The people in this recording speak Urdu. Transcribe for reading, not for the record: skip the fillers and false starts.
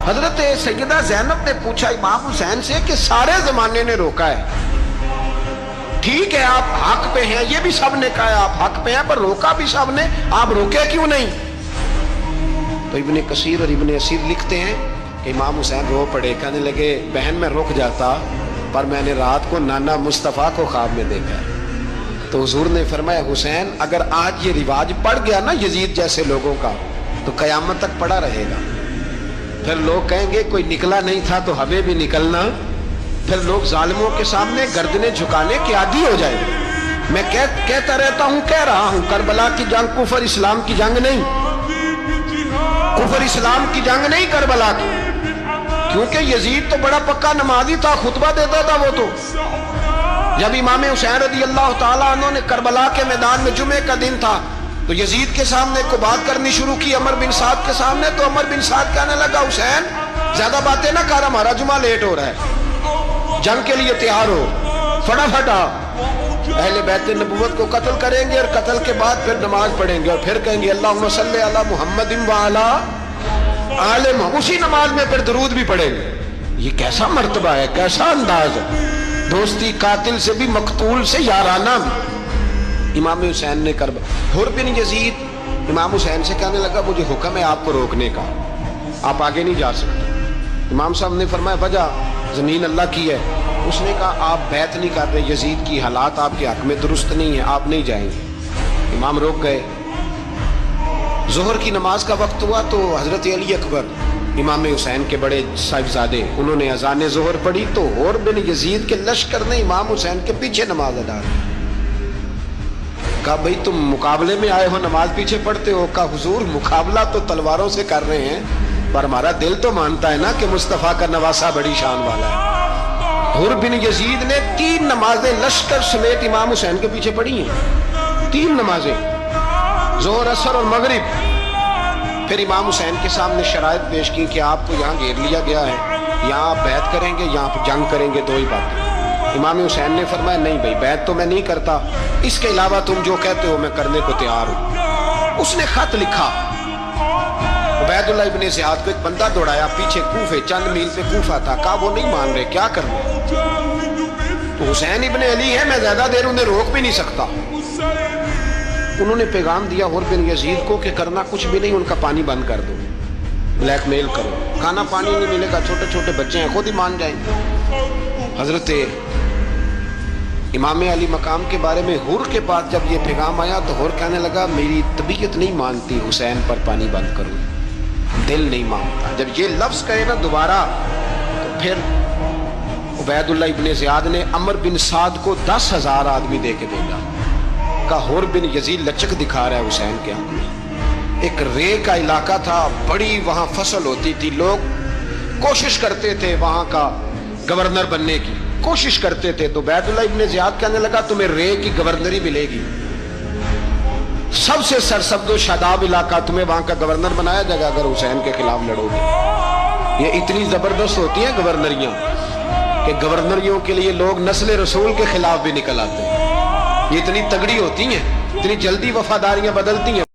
حضرت سیدہ زینب نے پوچھا امام حسین سے کہ سارے زمانے نے روکا ہے، ٹھیک ہے آپ حق پہ ہیں، یہ بھی سب نے کہا ہے آپ حق پہ ہیں، پر روکا بھی سب نے، آپ روکے کیوں نہیں؟ تو ابن کثیر اور ابن اسیر لکھتے ہیں کہ امام حسین رو پڑے، کہنے لگے بہن میں رک جاتا، پر میں نے رات کو نانا مصطفیٰ کو خواب میں دیکھا ہے۔ تو حضور نے فرمایا حسین اگر آج یہ رواج پڑ گیا نا یزید جیسے لوگوں کا تو قیامت تک پڑا رہے گا، پھر لوگ کہیں گے کوئی نکلا نہیں تھا تو ہمیں بھی نکلنا، پھر لوگ ظالموں کے سامنے گردنیں جھکانے کے عادی ہو جائیں گے۔ میں کہتا رہتا ہوں، کہہ رہا ہوں، کربلا کی جنگ کفر اسلام کی جنگ نہیں، کفر اسلام کی جنگ نہیں کربلا کی، کیونکہ یزید تو بڑا پکا نمازی تھا، خطبہ دیتا تھا وہ تو۔ جب امام حسین رضی اللہ تعالیٰ عنہ نے کربلا کے میدان میں جمعے کا دن تھا تو یزید کے سامنے کو بات کرنی شروع کی عمر بن سعد کے سامنے، تو عمر بن سعد کہنے لگا حسین زیادہ باتیں نہ کر، ہمارا جمعہ لیٹ ہو رہا ہے، جنگ کے لیے تیار ہو، فٹافٹ آ، اہل بیت نبوت کو قتل کریں گے اور قتل کے بعد پھر نماز پڑھیں گے اور پھر کہیں گے اللہم صلی علی محمد وعلی آل محمد، اسی نماز میں پھر درود بھی پڑھیں گے۔ یہ کیسا مرتبہ ہے، کیسا انداز ہے، دوستی قاتل سے بھی مقتول سے یارانہ بھی۔ امام حسین نے حر بن یزید امام حسین سے کہنے لگا مجھے حکم ہے آپ کو روکنے کا، آپ آگے نہیں جا سکتے۔ امام صاحب نے فرمایا وجہ زمین اللہ کی ہے، اس نے کہا آپ بیعت نہیں کر رہے، یزید کی حالات آپ کے حق میں درست نہیں ہے، آپ نہیں جائیں گے۔ امام روک گئے۔ ظہر کی نماز کا وقت ہوا تو حضرت علی اکبر امام حسین کے بڑے صاحبزادے انہوں نے اذان ظہر پڑھی تو حر بن یزید کے لشکر نے امام حسین کے پیچھے نماز ادا کی۔ کہا بھئی تم مقابلے میں آئے ہو نماز پیچھے پڑھتے ہو؟ کہا حضور مقابلہ تو تلواروں سے کر رہے ہیں پر ہمارا دل تو مانتا ہے نا کہ مصطفیٰ کا نواسہ بڑی شان والا ہے۔ حر بن یزید نے 3 نمازیں لشکر سمیت امام حسین کے پیچھے پڑھی ہیں، 3 نمازیں، ظہر اثر اور مغرب۔ پھر امام حسین کے سامنے شرائط پیش کی کہ آپ کو یہاں گھیر لیا گیا ہے، یہاں آپ بیعت کریں گے، یہاں آپ جنگ کریں گے، 2 ہی باتیں۔ امام حسین نے فرمایا نہیں بھائی بیعت تو میں نہیں کرتا، اس کے علاوہ تم جو کہتے ہو میں کرنے کو تیار ہوں۔ اس نے خط لکھا، عبید اللہ ابن زیاد کو ایک بندہ دوڑایا پیچھے کوفے، چند میل پہ کوفہ تھا، کہا وہ نہیں مان رہے، کیا کرنا؟ تو حسین ابن علی ہے، میں زیادہ دیر انہیں روک بھی نہیں سکتا۔ انہوں نے پیغام دیا حر بن یزید کو کہ کرنا کچھ بھی نہیں، ان کا پانی بند کر دو، بلیک میل کرو، کھانا پانی نہیں ملے گا، چھوٹے چھوٹے بچے ہیں خود ہی مان جائیں گے۔ حضرت امام علی مقام کے بارے میں حر کے پاس جب یہ پیغام آیا تو حر کہنے لگا میری طبیعت نہیں مانتی حسین پر پانی بند کروں، دل نہیں مانتا۔ جب یہ لفظ کہے نا دوبارہ تو پھر عبید اللہ ابن زیاد نے عمر بن سعد کو 10,000 آدمی دے کے بھیجا، کہا حر بن یزید لچک دکھا رہا ہے حسین کے حق میں۔ ایک رے کا علاقہ تھا، بڑی وہاں فصل ہوتی تھی، لوگ کوشش کرتے تھے وہاں کا گورنر بننے کی، کوشش کرتے تھے۔ تو عبید اللہ ابن زیاد کہنے لگا تمہیں رے کی گورنری ملے گی، سب سے سرسبز و شاداب علاقہ، تمہیں وہاں کا گورنر بنایا جائے گا اگر حسین کے خلاف لڑو گے۔ یہ اتنی زبردست ہوتی ہیں گورنریاں کہ گورنریوں کے لیے لوگ نسل رسول کے خلاف بھی نکل آتے ہیں، یہ اتنی تگڑی ہوتی ہیں، اتنی جلدی وفاداریاں بدلتی ہیں۔